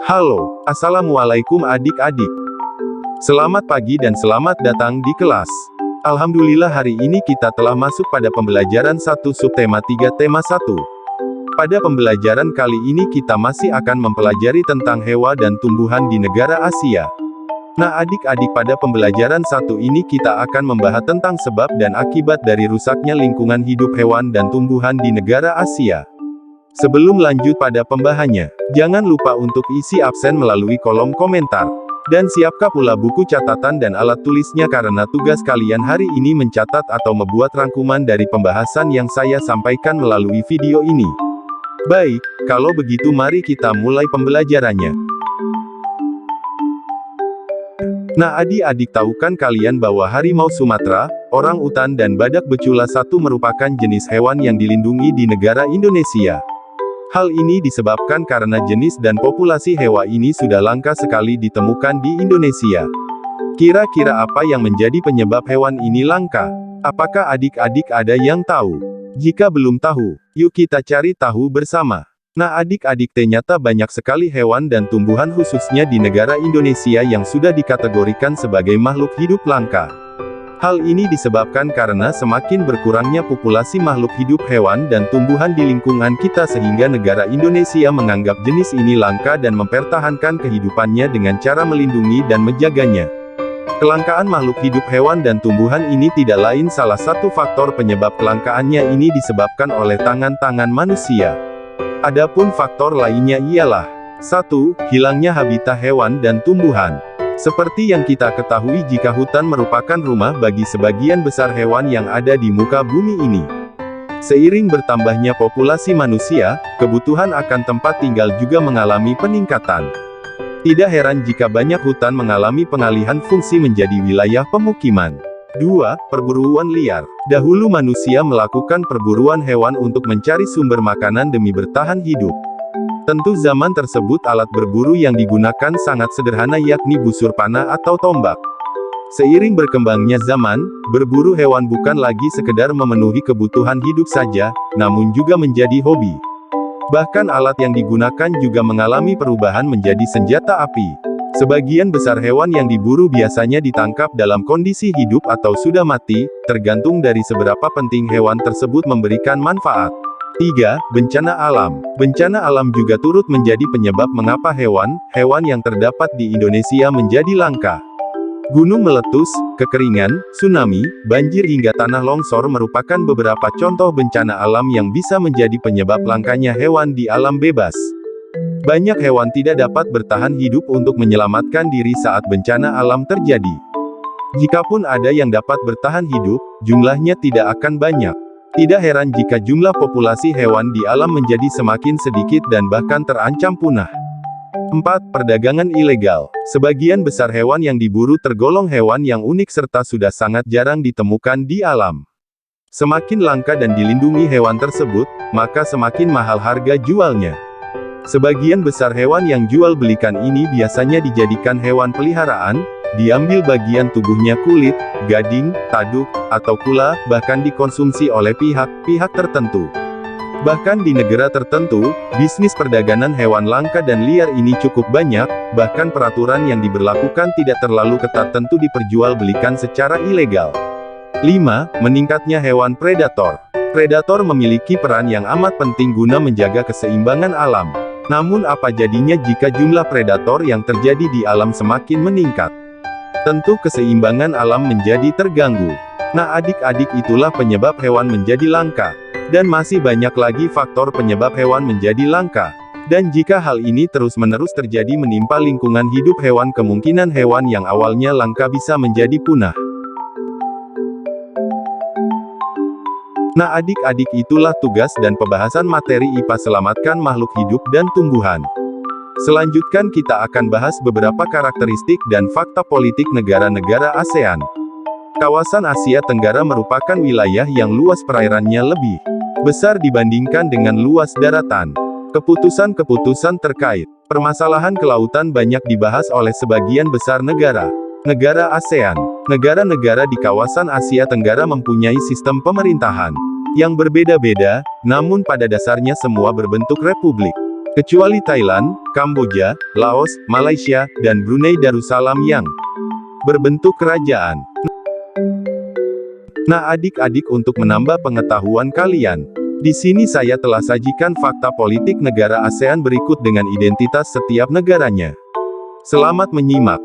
Halo, Assalamualaikum adik-adik. Selamat pagi dan selamat datang di kelas. Alhamdulillah hari ini kita telah masuk pada pembelajaran 1 subtema 3 tema 1. Pada pembelajaran kali ini kita masih akan mempelajari tentang hewan dan tumbuhan di negara Asia. Nah adik-adik, pada pembelajaran 1 ini kita akan membahas tentang sebab dan akibat dari rusaknya lingkungan hidup hewan dan tumbuhan di negara Asia. Sebelum lanjut pada pembahasannya, jangan lupa untuk isi absen melalui kolom komentar. Dan siapkan pula buku catatan dan alat tulisnya karena tugas kalian hari ini mencatat atau membuat rangkuman dari pembahasan yang saya sampaikan melalui video ini. Baik, kalau begitu mari kita mulai pembelajarannya. Nah adik-adik, tahukan kalian bahwa harimau Sumatera, orang utan dan badak becula satu merupakan jenis hewan yang dilindungi di negara Indonesia. Hal ini disebabkan karena jenis dan populasi hewan ini sudah langka sekali ditemukan di Indonesia. Kira-kira apa yang menjadi penyebab hewan ini langka? Apakah adik-adik ada yang tahu? Jika belum tahu, yuk kita cari tahu bersama. Nah adik-adik, ternyata banyak sekali hewan dan tumbuhan khususnya di negara Indonesia yang sudah dikategorikan sebagai makhluk hidup langka. Hal ini disebabkan karena semakin berkurangnya populasi makhluk hidup hewan dan tumbuhan di lingkungan kita sehingga negara Indonesia menganggap jenis ini langka dan mempertahankan kehidupannya dengan cara melindungi dan menjaganya. Kelangkaan makhluk hidup hewan dan tumbuhan ini tidak lain salah satu faktor penyebab kelangkaannya ini disebabkan oleh tangan-tangan manusia. Adapun faktor lainnya ialah 1. Hilangnya habitat hewan dan tumbuhan. Seperti yang kita ketahui, jika hutan merupakan rumah bagi sebagian besar hewan yang ada di muka bumi ini. Seiring bertambahnya populasi manusia, kebutuhan akan tempat tinggal juga mengalami peningkatan. Tidak heran jika banyak hutan mengalami pengalihan fungsi menjadi wilayah pemukiman. 2. Perburuan liar. Dahulu manusia melakukan perburuan hewan untuk mencari sumber makanan demi bertahan hidup. Tentu zaman tersebut alat berburu yang digunakan sangat sederhana, yakni busur panah atau tombak. Seiring berkembangnya zaman, berburu hewan bukan lagi sekedar memenuhi kebutuhan hidup saja, namun juga menjadi hobi. Bahkan alat yang digunakan juga mengalami perubahan menjadi senjata api. Sebagian besar hewan yang diburu biasanya ditangkap dalam kondisi hidup atau sudah mati, tergantung dari seberapa penting hewan tersebut memberikan manfaat. 3. Bencana alam. Bencana alam juga turut menjadi penyebab mengapa hewan yang terdapat di Indonesia menjadi langka. Gunung meletus, kekeringan, tsunami, banjir hingga tanah longsor merupakan beberapa contoh bencana alam yang bisa menjadi penyebab langkanya hewan di alam bebas. Banyak hewan tidak dapat bertahan hidup untuk menyelamatkan diri saat bencana alam terjadi. Jikapun ada yang dapat bertahan hidup, jumlahnya tidak akan banyak. Tidak heran jika jumlah populasi hewan di alam menjadi semakin sedikit dan bahkan terancam punah. 4. Perdagangan ilegal. Sebagian besar hewan yang diburu tergolong hewan yang unik serta sudah sangat jarang ditemukan di alam. Semakin langka dan dilindungi hewan tersebut, maka semakin mahal harga jualnya. Sebagian besar hewan yang jual belikan ini biasanya dijadikan hewan peliharaan, diambil bagian tubuhnya, kulit, gading, tanduk, atau kula, bahkan dikonsumsi oleh pihak-pihak tertentu. Bahkan di negara tertentu, bisnis perdagangan hewan langka dan liar ini cukup banyak, bahkan peraturan yang diberlakukan tidak terlalu ketat, tentu diperjualbelikan secara ilegal. 5. Meningkatnya hewan predator. Predator memiliki peran yang amat penting guna menjaga keseimbangan alam. Namun apa jadinya jika jumlah predator yang terjadi di alam semakin meningkat? Tentu keseimbangan alam menjadi terganggu. Nah adik-adik, itulah penyebab hewan menjadi langka. Dan masih banyak lagi faktor penyebab hewan menjadi langka. Dan jika hal ini terus-menerus terjadi menimpa lingkungan hidup hewan, kemungkinan hewan yang awalnya langka bisa menjadi punah. Nah adik-adik, itulah tugas dan pembahasan materi IPA Selamatkan Makhluk Hidup dan Tumbuhan. Selanjutnya kita akan bahas beberapa karakteristik dan fakta politik negara-negara ASEAN. Kawasan Asia Tenggara merupakan wilayah yang luas perairannya lebih besar dibandingkan dengan luas daratan. Keputusan-keputusan terkait permasalahan kelautan banyak dibahas oleh sebagian besar negara ASEAN. Negara-negara di kawasan Asia Tenggara mempunyai sistem pemerintahan yang berbeda-beda, namun pada dasarnya semua berbentuk republik. Kecuali Thailand, Kamboja, Laos, Malaysia, dan Brunei Darussalam yang berbentuk kerajaan. Nah adik-adik, untuk menambah pengetahuan kalian, di sini saya telah sajikan fakta politik negara ASEAN berikut dengan identitas setiap negaranya. Selamat menyimak.